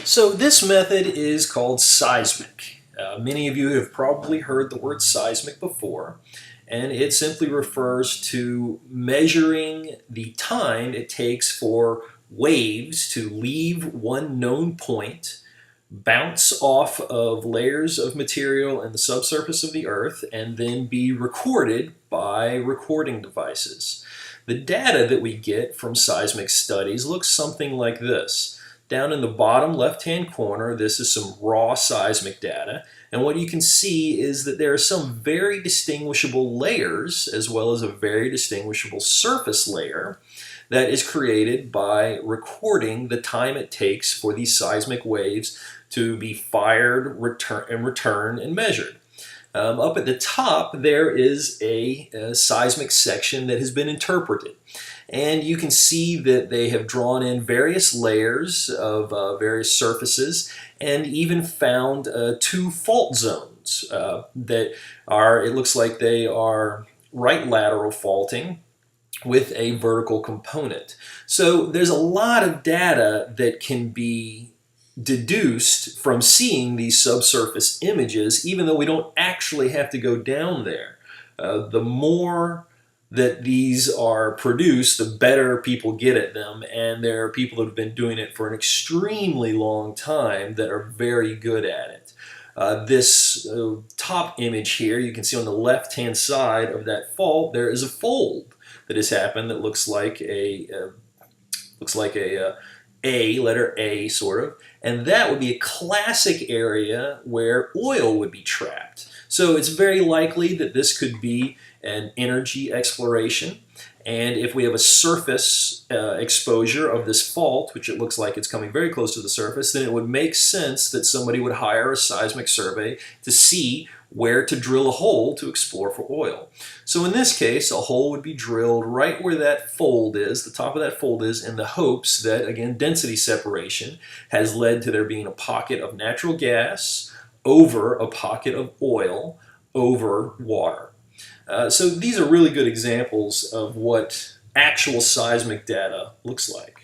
So this method is called seismic. Many of you have probably heard the word seismic before, and it simply refers to measuring the time it takes for waves to leave one known point, bounce off of layers of material in the subsurface of the Earth, and then be recorded by recording devices. The data that we get from seismic studies looks something like this. Down in the bottom left-hand corner, this is some raw seismic data, and what you can see is that there are some very distinguishable layers as well as a very distinguishable surface layer that is created by recording the time it takes for these seismic waves to be fired, return, and measured. Up at the top, there is a seismic section that has been interpreted. And you can see that they have drawn in various layers of various surfaces and even found two fault zones that are, it looks like they are right lateral faulting with a vertical component. So there's a lot of data that can be deduced from seeing these subsurface images, even though we don't actually have to go down there. The more that these are produced, the better people get at them, and there are people that have been doing it for an extremely long time that are very good at it. This top image here, you can see on the left-hand side of that fault, there is a fold that has happened that looks like a letter A sort of, and that would be a classic area where oil would be trapped. So it's very likely that this could be an energy exploration, and if we have a surface exposure of this fault, which it looks like it's coming very close to the surface, then it would make sense that somebody would hire a seismic survey to see where to drill a hole to explore for oil. So in this case, a hole would be drilled right where that fold is, the top of that fold is, in the hopes that, again, density separation has led to there being a pocket of natural gas over a pocket of oil over water. So these are really good examples of what actual seismic data looks like.